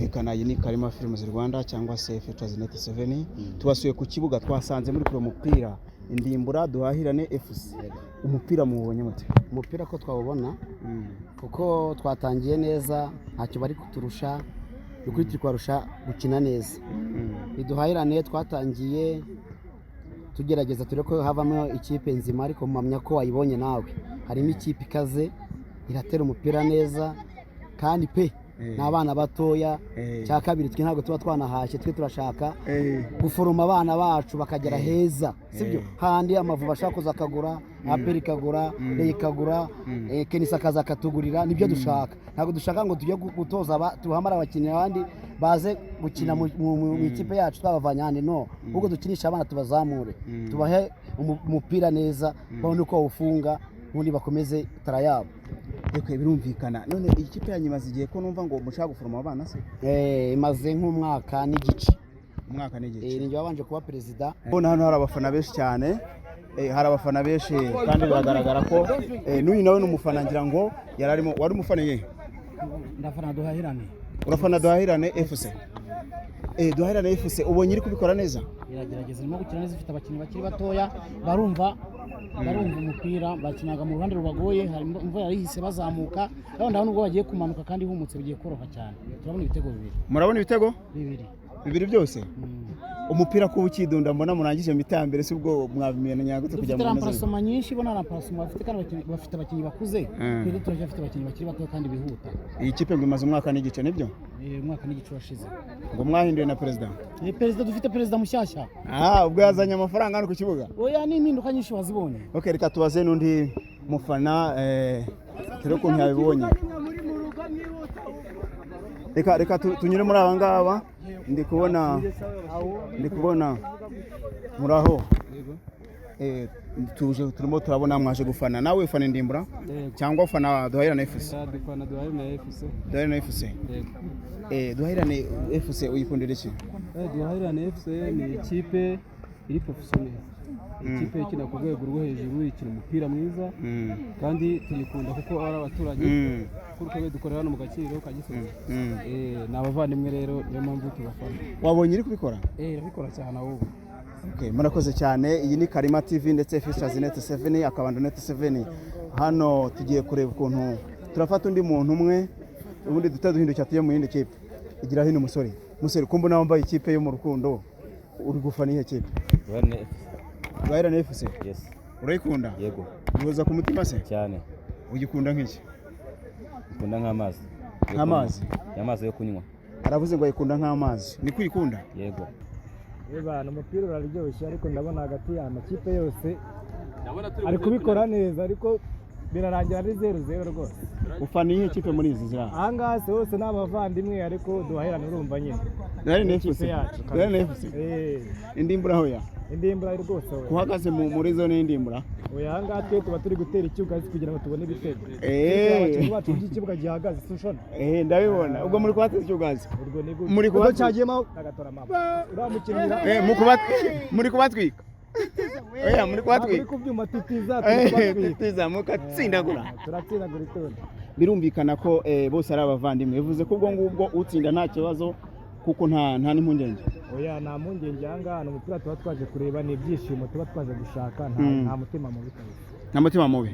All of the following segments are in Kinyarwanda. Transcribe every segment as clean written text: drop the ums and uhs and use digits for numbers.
birumvikana iyi ni Karima Films Rwanda cyangwa se Features Net 7 tubasuye ku kibuga twasanze muri pro mupira Indimbura Duhahirane FC. Umupira mubonye mute? Umupira ko twawubona kuko twatangiye neza ntacyo bari kuturusha ukuri twarusha gukina neza. Duhahirane twatangiye tugerageza tureko havamo ikipe nzima ariko mumamya ko wayibonye nawe harimo ikipe ikaze iratera umupira neza kandi pe n'abana batoya cya kabiri twe ntago tuba twanahashye twe turashaka guforoma abana bacu bakagera heza sibyo handi amavuba ashaka kuzakagura aperi kagura ikagura kenisa kaza katugurira nibyo dushaka ntago dushaka ngo tujye gutoza tuhamara abakinnyi abandi baze gukina mu ikipe yacu twabavanya handi no ubwo dukinisha abana tubazamure tubahe umupira neza babone uko ufunga ubundi bakomeze tarayabo. Eko birumvikana none ikipe yanyimaze igihe ko numva ngo mushaka guforoma abana se imaze nk'umwaka n'igice ninjye wabanje kuba perezida. Bona hano hari abafana benshi cyane hari abafana benshi kandi biragaragara ko n'uyu nawe n'umufana ngira ngo yararimo wari umufana ye ndafana Duhahirane. Urafana Duhahirane FC? Duhahirane FC ubonye iri kubikora neza? Iragerageza irimo gukina neza ifite abakinnyi bakiri batoya barumva umupira bakinaga mu ruhande rubagoye hari imvura yarihise bazamuka aho ndabona ubwo bagiye kumanuka kandi humutse bigiye koroha cyane. Turabona ibitego bibiri. Murabona ibitego bibiri byose? Umupira ko ukidunda mbona murangije mitambere se ubwo mwabimenya gute kujya mu neza? Transformation nyinshi bona na transformation bafite kandi bafite abakinnyi bakuze kandi turafite abakinnyi bakiri bato kandi bihuta. Iyi kipe ngo imaze umwaka n'igice nibyo? Umwaka n'igice washize. Ngo mwahinduye na president? President dufite president mushyashya. Ubwo yazanye amafaranga hano ku kibuga? Oya ni impinduka nyinshi wazibonye. Okay reka tubaze n'undi mufana tero ko ntiyabibonye. Reka tunyure muri aba ngaba ndi kubona muraho tuje turimo turabona mwaje gufana nawe ufana Indimbura cyangwa ufana Duhahirane FC? Dufana Duhahirane FC. Duhahirane FC. Duhahirane FC uyikundira iki? Duhahirane FC ni ikipe iri professionnel. Ikipe ikina ku rwego rwo hejuru ikina umupira mwiza kandi tuyikunda kuko ari abaturage kuko dukorera hano mu Gakiriro ka Gisozi. N'abavandimwe rero niyo mpamvu tubafana. Wabonye iri kubikora? Irabikora cyane ahubwo. Okay, murakoze cyane. Iyi ni Karima TV ndetse Features Net 7 akabando Net 7. Hano tugiye kureba ukuntu turafata undi muntu umwe ubundi dutaduhindukira tujye mu yindi kipe. Igira hino musore kumbo nawe wambaye ikipe yo mu rukundo uri gufana ihe kipe? Duhahirane FC. Yes. Urayikunda? Yego. Uhoza ku mutima se? Cyane. Ugikunda nk'iki? Ikunda nk'amazi. Nk'amazi? Amazi yo kunywa. Aravuze ngo ayikunda nk'amazi. Ni kwikunda? Yego. Umupira uraryoshye ariko ndabona hagati y'amakipe yose ari kubikora neza ariko birarangira ari 0-0 rwose. Ufana ihe kipe muri izi zira? Ahangaha hose n'abavandimwe ariko Duhahirane urumva nyine. Duhahirane FC. Duhahirane FC. Indimbura hoya? Indimbura rwose we. Kuhagaze muri zone y'Indimbura? Oya ahangaha twe tuba turi gutera icyuga kugira ngo tubone ibitego. Bacu ikibuga gihagaze sushona. Ndabibona. Ubwo muri kubateza icyugazi? Muri kubateza cyagiyemo agatora mama. Uramukinira. Muri kubatwika? Oya muri kubatwika. Muri kubyuma tutiza mukatsindagura. Turatsindagura itonde. Birumvikana ko bose ari abavandimwe. Bivuze ko ubwo ngubwo utsinda nta kibazo kuko nta n'impungenge. Oya nta mpungenge ahangaha umupira tuba twaje kureba ni ibyishimo tuba twaje gushaka nta mutima mubi. Nta mutima mubi.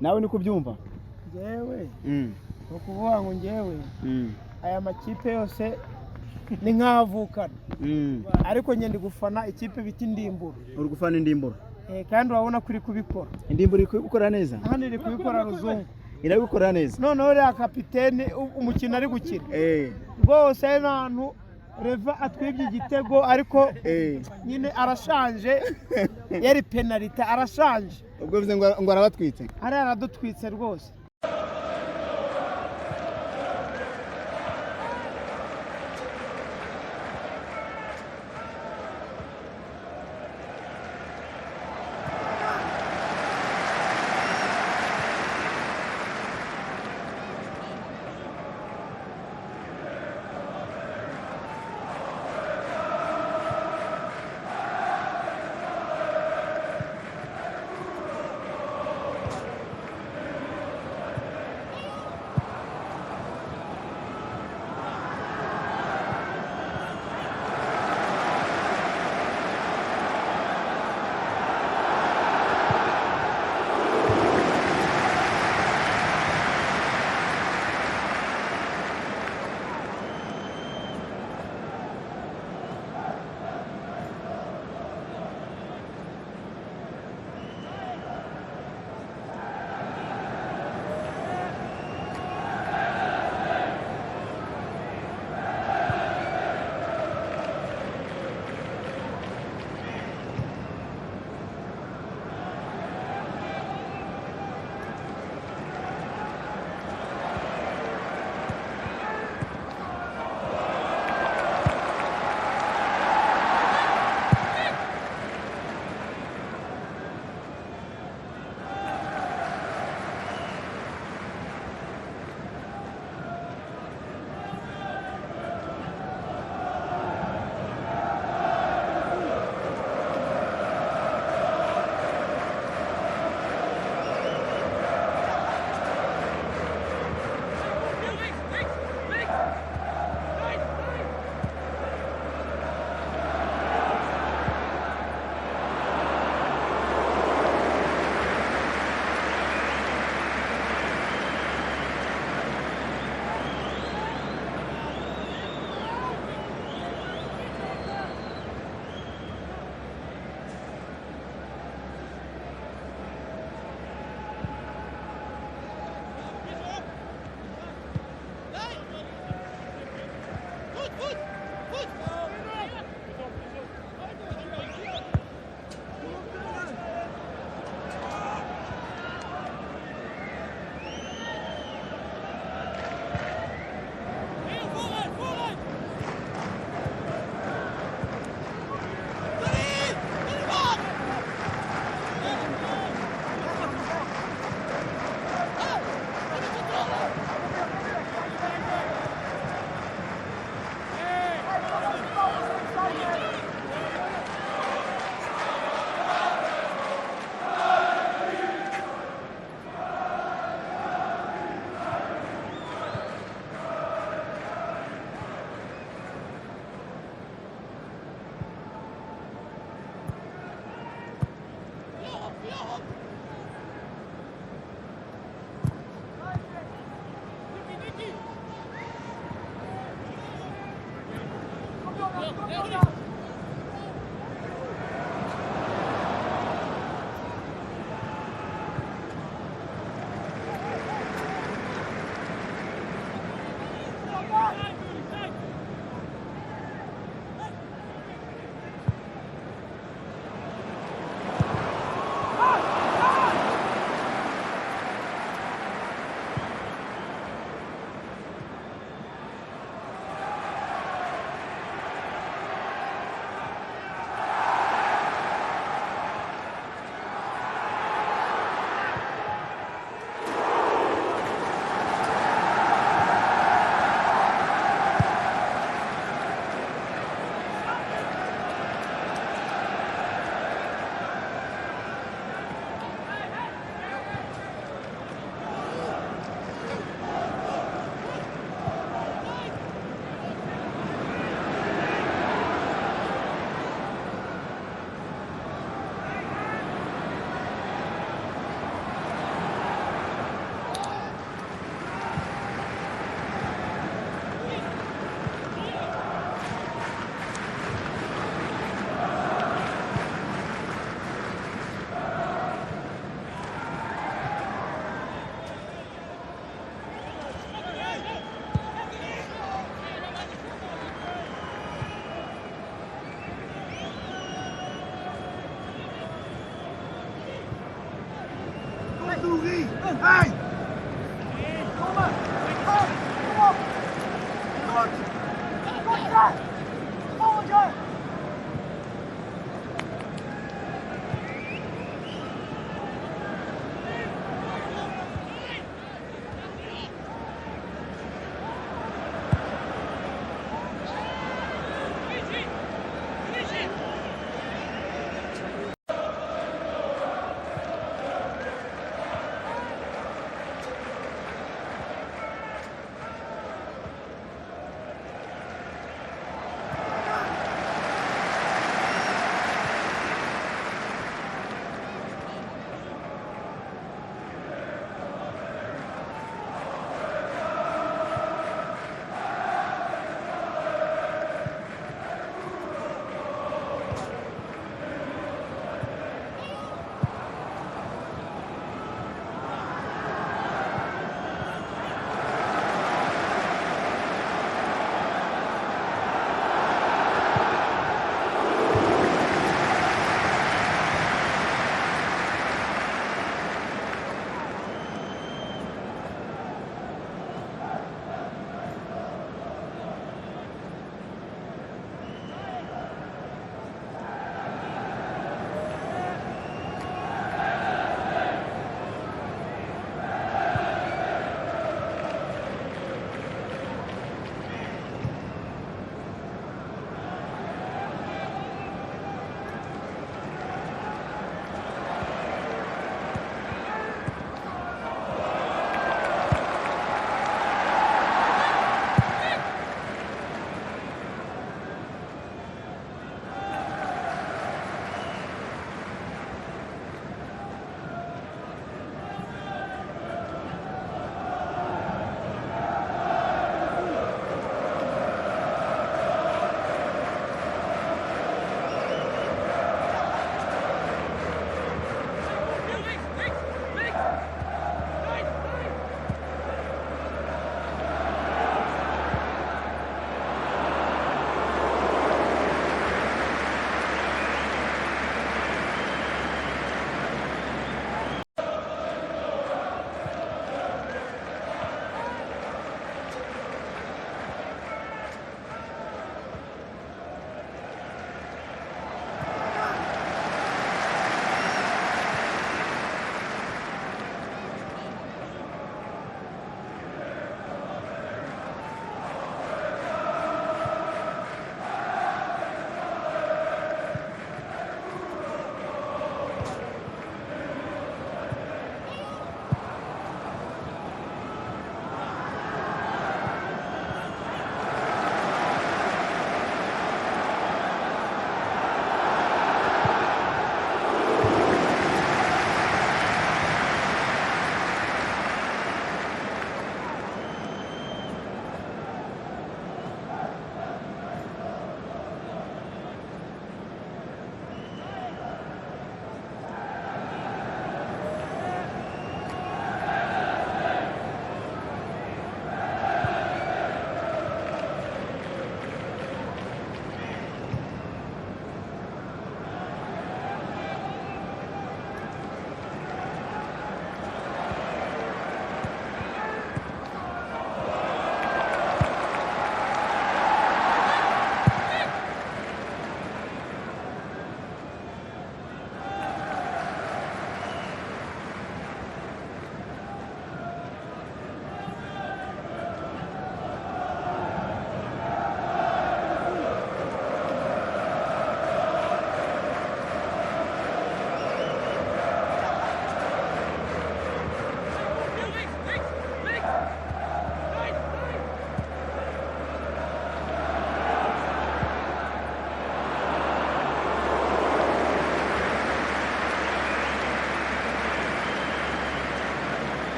Nawe ni kubyumva? Jewe ukuvuga ngo njyewe aya makipe yose ni nk'avukana ariko njye ndi gufana ikipe bita Indimbura. Uri gufana Indimbura? Kandi urabona kuri kubikora. Indimbura iri kubikora neza? Hano iri kubikora ruzungu. Irabikora neza? Noneho rya kapitene umukino ari gukina rwose n'ahantu Reva atwibye igitego ariko nyine arashanje yari penalty arashanje. Ubwo bivuze ngo arabatwitse? Ari aradutwitse rwose.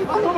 Vamos,